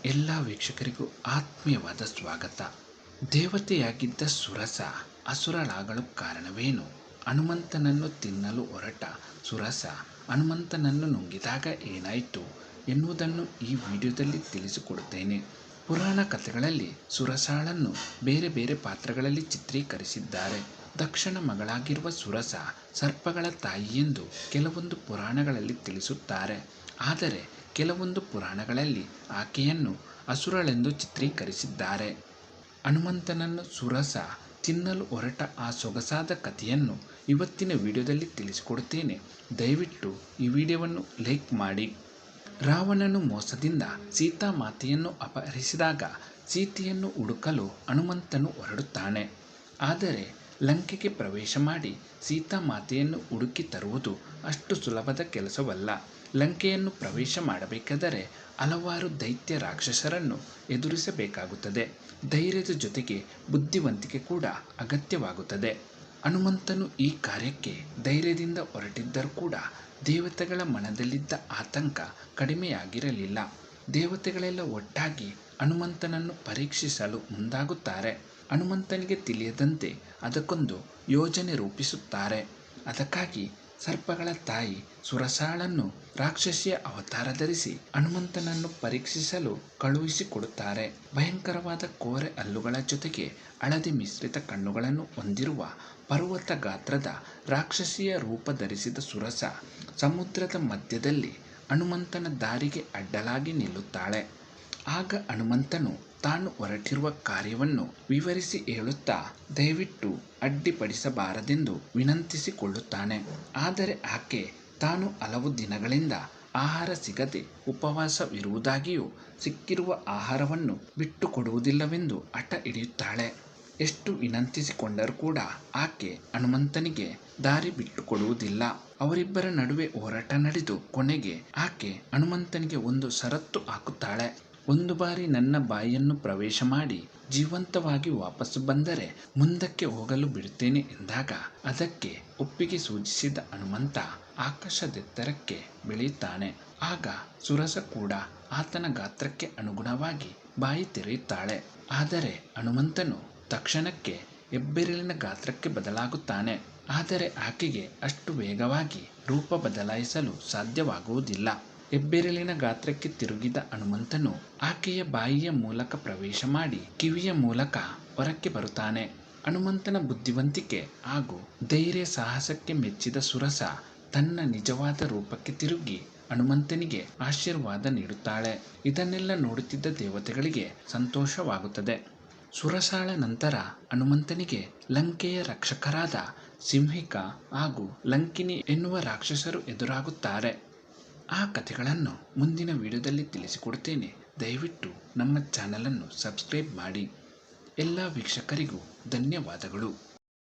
ಎಲ್ಲ ವೀಕ್ಷಕರಿಗೂ ಆತ್ಮೀಯವಾದ ಸ್ವಾಗತ. ದೇವತೆಯಾಗಿದ್ದ ಸುರಸ ಅಸುರಳಾಗಲು ಕಾರಣವೇನು? ಹನುಮಂತನನ್ನು ತಿನ್ನಲು ಹೊರಟ ಸುರಸ ಹನುಮಂತನನ್ನು ನುಂಗಿದಾಗ ಏನಾಯಿತು ಎನ್ನುವುದನ್ನು ಈ ವಿಡಿಯೋದಲ್ಲಿ ತಿಳಿಸಿಕೊಡುತ್ತೇನೆ. ಪುರಾಣ ಕಥೆಗಳಲ್ಲಿ ಸುರಸಾಳನ್ನು ಬೇರೆ ಬೇರೆ ಪಾತ್ರಗಳಲ್ಲಿ ಚಿತ್ರೀಕರಿಸಿದ್ದಾರೆ. ದಕ್ಷನ ಮಗಳಾಗಿರುವ ಸುರಸ ಸರ್ಪಗಳ ತಾಯಿ ಎಂದು ಕೆಲವೊಂದು ಪುರಾಣಗಳಲ್ಲಿ ತಿಳಿಸುತ್ತಾರೆ. ಆದರೆ ಕೆಲವೊಂದು ಪುರಾಣಗಳಲ್ಲಿ ಆಕೆಯನ್ನು ಅಸುರಳೆಂದು ಚಿತ್ರೀಕರಿಸಿದ್ದಾರೆ. ಹನುಮಂತನನ್ನು ಸುರಸ ತಿನ್ನಲು ಹೊರಟ ಆ ಸೊಗಸಾದ ಕಥೆಯನ್ನು ಇವತ್ತಿನ ವಿಡಿಯೋದಲ್ಲಿ ತಿಳಿಸಿಕೊಡುತ್ತೇನೆ. ದಯವಿಟ್ಟು ಈ ವಿಡಿಯೋವನ್ನು ಲೈಕ್ ಮಾಡಿ. ರಾವಣನು ಮೋಸದಿಂದ ಸೀತಾಮಾತೆಯನ್ನು ಅಪಹರಿಸಿದಾಗ ಸೀತೆಯನ್ನು ಹುಡುಕಲು ಹನುಮಂತನು ಹೊರಡುತ್ತಾನೆ. ಆದರೆ ಲಂಕೆಗೆ ಪ್ರವೇಶ ಮಾಡಿ ಸೀತಾಮಾತೆಯನ್ನು ಹುಡುಕಿ ತರುವುದು ಅಷ್ಟು ಸುಲಭದ ಕೆಲಸವಲ್ಲ. ಲಂಕೆಯನ್ನು ಪ್ರವೇಶ ಮಾಡಬೇಕಾದರೆ ಹಲವಾರು ದೈತ್ಯ ರಾಕ್ಷಸರನ್ನು ಎದುರಿಸಬೇಕಾಗುತ್ತದೆ. ಧೈರ್ಯದ ಜೊತೆಗೆ ಬುದ್ಧಿವಂತಿಕೆ ಕೂಡ ಅಗತ್ಯವಾಗುತ್ತದೆ. ಹನುಮಂತನು ಈ ಕಾರ್ಯಕ್ಕೆ ಧೈರ್ಯದಿಂದ ಹೊರಟಿದ್ದರೂ ಕೂಡ ದೇವತೆಗಳ ಮನದಲ್ಲಿದ್ದ ಆತಂಕ ಕಡಿಮೆಯಾಗಿರಲಿಲ್ಲ. ದೇವತೆಗಳೆಲ್ಲ ಒಟ್ಟಾಗಿ ಹನುಮಂತನನ್ನು ಪರೀಕ್ಷಿಸಲು ಮುಂದಾಗುತ್ತಾರೆ. ಹನುಮಂತನಿಗೆ ತಿಳಿಯದಂತೆ ಅದಕ್ಕೊಂದು ಯೋಜನೆ ರೂಪಿಸುತ್ತಾರೆ. ಅದಕ್ಕಾಗಿ ಸರ್ಪಗಳ ತಾಯಿ ಸುರಸಾಳನ್ನು ರಾಕ್ಷಸಿಯ ಅವತಾರ ಧರಿಸಿ ಹನುಮಂತನನ್ನು ಪರೀಕ್ಷಿಸಲು ಕಳುಹಿಸಿಕೊಡುತ್ತಾರೆ. ಭಯಂಕರವಾದ ಕೋರೆ ಹಲ್ಲುಗಳ ಜೊತೆಗೆ ಹಳದಿ ಮಿಶ್ರಿತ ಕಣ್ಣುಗಳನ್ನು ಹೊಂದಿರುವ ಪರ್ವತ ಗಾತ್ರದ ರಾಕ್ಷಸಿಯ ರೂಪ ಧರಿಸಿದ ಸುರಸ ಸಮುದ್ರದ ಮಧ್ಯದಲ್ಲಿ ಹನುಮಂತನ ದಾರಿಗೆ ಅಡ್ಡಲಾಗಿ ನಿಲ್ಲುತ್ತಾಳೆ. ಆಗ ಹನುಮಂತನು ತಾನು ಹೊರಟಿರುವ ಕಾರ್ಯವನ್ನು ವಿವರಿಸಿ ಹೇಳುತ್ತಾ ದಯವಿಟ್ಟು ಅಡ್ಡಿಪಡಿಸಬಾರದೆಂದು ವಿನಂತಿಸಿಕೊಳ್ಳುತ್ತಾನೆ. ಆದರೆ ಆಕೆ ತಾನು ಹಲವು ದಿನಗಳಿಂದ ಆಹಾರ ಸಿಗದೆ ಉಪವಾಸವಿರುವುದಾಗಿಯೂ ಸಿಕ್ಕಿರುವ ಆಹಾರವನ್ನು ಬಿಟ್ಟುಕೊಡುವುದಿಲ್ಲವೆಂದು ಹಠ ಹಿಡಿಯುತ್ತಾಳೆ. ಎಷ್ಟು ವಿನಂತಿಸಿಕೊಂಡರೂ ಕೂಡ ಆಕೆ ಹನುಮಂತನಿಗೆ ದಾರಿ ಬಿಟ್ಟುಕೊಡುವುದಿಲ್ಲ. ಅವರಿಬ್ಬರ ನಡುವೆ ಹೋರಾಟ ನಡೆದು ಕೊನೆಗೆ ಆಕೆ ಹನುಮಂತನಿಗೆ ಒಂದು ಷರತ್ತು ಹಾಕುತ್ತಾಳೆ. ಒಂದು ಬಾರಿ ನನ್ನ ಬಾಯಿಯನ್ನು ಪ್ರವೇಶ ಮಾಡಿ ಜೀವಂತವಾಗಿ ವಾಪಸ್ಸು ಬಂದರೆ ಮುಂದಕ್ಕೆ ಹೋಗಲು ಬಿಡುತ್ತೇನೆ ಎಂದಾಗ ಅದಕ್ಕೆ ಒಪ್ಪಿಗೆ ಸೂಚಿಸಿದ ಹನುಮಂತ ಆಕಾಶದೆತ್ತರಕ್ಕೆ ಬೆಳೆಯುತ್ತಾನೆ. ಆಗ ಸುರಸ ಕೂಡ ಆತನ ಗಾತ್ರಕ್ಕೆ ಅನುಗುಣವಾಗಿ ಬಾಯಿ ತೆರೆಯುತ್ತಾಳೆ. ಆದರೆ ಹನುಮಂತನು ತಕ್ಷಣಕ್ಕೆ ಹೆಬ್ಬೆರಳಿನ ಗಾತ್ರಕ್ಕೆ ಬದಲಾಗುತ್ತಾನೆ. ಆದರೆ ಆಕೆಗೆ ಅಷ್ಟು ವೇಗವಾಗಿ ರೂಪ ಬದಲಾಯಿಸಲು ಸಾಧ್ಯವಾಗುವುದಿಲ್ಲ. ಹೆಬ್ಬೆರಳಿನ ಗಾತ್ರಕ್ಕೆ ತಿರುಗಿದ ಹನುಮಂತನು ಆಕೆಯ ಬಾಯಿಯ ಮೂಲಕ ಪ್ರವೇಶ ಮಾಡಿ ಕಿವಿಯ ಮೂಲಕ ಹೊರಕ್ಕೆ ಬರುತ್ತಾನೆ. ಹನುಮಂತನ ಬುದ್ಧಿವಂತಿಕೆ ಹಾಗೂ ಧೈರ್ಯ ಸಾಹಸಕ್ಕೆ ಮೆಚ್ಚಿದ ಸುರಸ ತನ್ನ ನಿಜವಾದ ರೂಪಕ್ಕೆ ತಿರುಗಿ ಹನುಮಂತನಿಗೆ ಆಶೀರ್ವಾದ ನೀಡುತ್ತಾಳೆ. ಇದನ್ನೆಲ್ಲ ನೋಡುತ್ತಿದ್ದ ದೇವತೆಗಳಿಗೆ ಸಂತೋಷವಾಗುತ್ತದೆ. ಸುರಸಾಳ ನಂತರ ಹನುಮಂತನಿಗೆ ಲಂಕೆಯ ರಕ್ಷಕರಾದ ಸಿಂಹಿಕ ಹಾಗೂ ಲಂಕಿನಿ ಎನ್ನುವ ರಾಕ್ಷಸರು ಎದುರಾಗುತ್ತಾರೆ. ಆ ಕಥೆಗಳನ್ನು ಮುಂದಿನ ವಿಡಿಯೋದಲ್ಲಿ ತಿಳಿಸಿಕೊಡುತ್ತೇನೆ. ದಯವಿಟ್ಟು ನಮ್ಮ ಚಾನಲನ್ನು ಸಬ್ಸ್ಕ್ರೈಬ್ ಮಾಡಿ. ಎಲ್ಲ ವೀಕ್ಷಕರಿಗೂ ಧನ್ಯವಾದಗಳು.